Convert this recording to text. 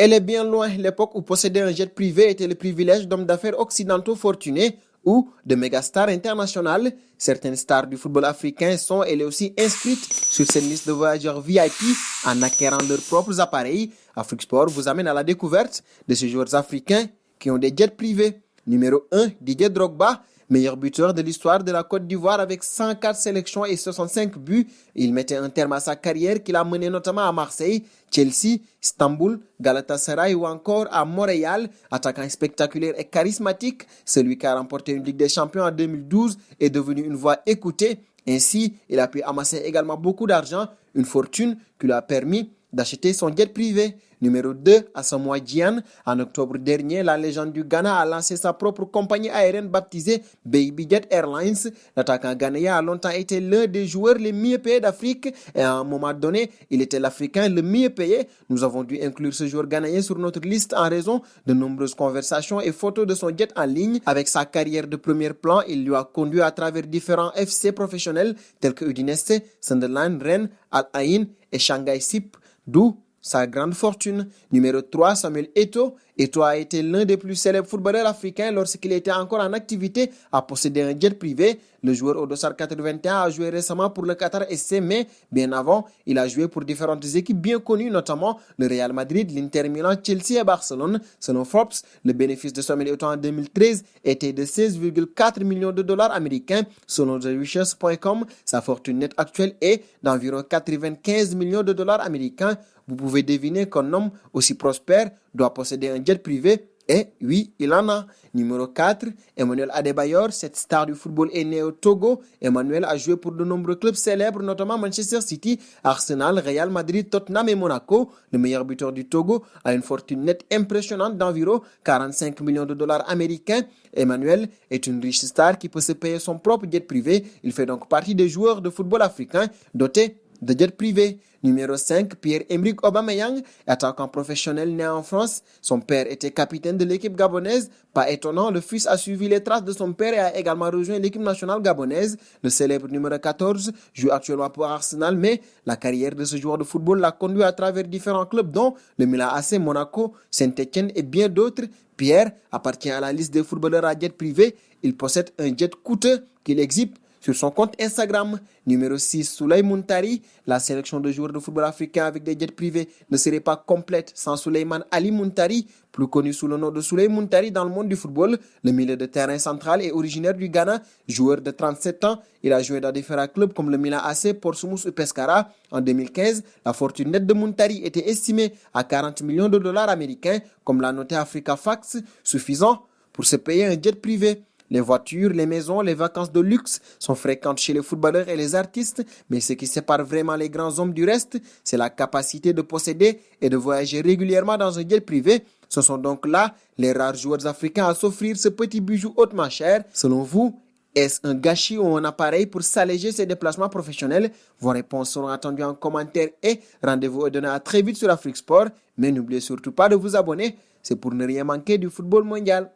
Elle est bien loin l'époque où posséder un jet privé était le privilège d'hommes d'affaires occidentaux fortunés ou de mégastars internationales. Certaines stars du football africain sont elles aussi inscrites sur cette liste de voyageurs VIP en acquérant leurs propres appareils. Afrique Sport vous amène à la découverte de ces joueurs africains qui ont des jets privés. Numéro 1, Didier Drogba, meilleur buteur de l'histoire de la Côte d'Ivoire avec 104 sélections et 65 buts. Il mettait un terme à sa carrière qu'il a menée notamment à Marseille, Chelsea, Istanbul, Galatasaray ou encore à Montréal. Attaquant spectaculaire et charismatique, celui qui a remporté une Ligue des Champions en 2012 est devenu une voix écoutée. Ainsi, il a pu amasser également beaucoup d'argent, une fortune qui lui a permis d'acheter son jet privé. Numéro 2, Asamoah Gyan. En octobre dernier, la légende du Ghana a lancé sa propre compagnie aérienne baptisée Baby Jet Airlines. L'attaquant ghanéen a longtemps été l'un des joueurs les mieux payés d'Afrique et à un moment donné, il était l'Africain le mieux payé. Nous avons dû inclure ce joueur ghanéen sur notre liste en raison de nombreuses conversations et photos de son jet en ligne. Avec sa carrière de premier plan, il lui a conduit à travers différents FC professionnels tels que Udinese, Sunderland, Rennes, Al Ain et Shanghai SIP, d'où sa grande fortune. Numéro 3, Samuel Eto'o. Eto'o a été l'un des plus célèbres footballeurs africains lorsqu'il était encore en activité à posséder un jet privé. Le joueur au dossard 81 a joué récemment pour le Qatar SC, mais bien avant, il a joué pour différentes équipes bien connues, notamment le Real Madrid, l'Inter Milan, Chelsea et Barcelone. Selon Forbes, le bénéfice de Samuel Eto'o en 2013 était de 16,4 millions de dollars américains. Selon TheRiches.com, sa fortune nette actuelle est d'environ 95 millions de dollars américains. Vous pouvez deviner qu'un homme aussi prospère doit posséder un jet privé. Et oui, il en a. Numéro 4, Emmanuel Adebayor, cette star du football est né au Togo. Emmanuel a joué pour de nombreux clubs célèbres, notamment Manchester City, Arsenal, Real Madrid, Tottenham et Monaco. Le meilleur buteur du Togo a une fortune nette impressionnante d'environ 45 millions de dollars américains. Emmanuel est une riche star qui peut se payer son propre jet privé. Il fait donc partie des joueurs de football africains dotés de jet privé. Numéro 5, Pierre-Emerick Aubameyang, attaquant professionnel né en France. Son père était capitaine de l'équipe gabonaise. Pas étonnant, le fils a suivi les traces de son père et a également rejoint l'équipe nationale gabonaise. Le célèbre numéro 14 joue actuellement pour Arsenal, mais la carrière de ce joueur de football l'a conduit à travers différents clubs, dont le Milan AC, Monaco, Saint-Etienne et bien d'autres. Pierre appartient à la liste des footballeurs à jet privé. Il possède un jet coûteux qu'il exhibe sur son compte Instagram. Numéro 6, Souley Muntari. La sélection de joueurs de football africain avec des jets privés ne serait pas complète sans Souleymane Ali Muntari, plus connu sous le nom de Souley Muntari dans le monde du football. Le milieu de terrain central est originaire du Ghana, joueur de 37 ans. Il a joué dans différents clubs comme le Milan AC, Portsmouth et Pescara. En 2015, la fortune nette de Muntari était estimée à 40 millions de dollars américains, comme l'a noté Africa Fax, suffisant pour se payer un jet privé. Les voitures, les maisons, les vacances de luxe sont fréquentes chez les footballeurs et les artistes, mais ce qui sépare vraiment les grands hommes du reste, c'est la capacité de posséder et de voyager régulièrement dans un jet privé. Ce sont donc là les rares joueurs africains à s'offrir ce petit bijou hautement cher. Selon vous, est-ce un gâchis ou un appareil pour s'alléger ses déplacements professionnels? Vos réponses seront attendues en commentaire et rendez-vous est donné à très vite sur Afrique Sport. Mais n'oubliez surtout pas de vous abonner, c'est pour ne rien manquer du football mondial.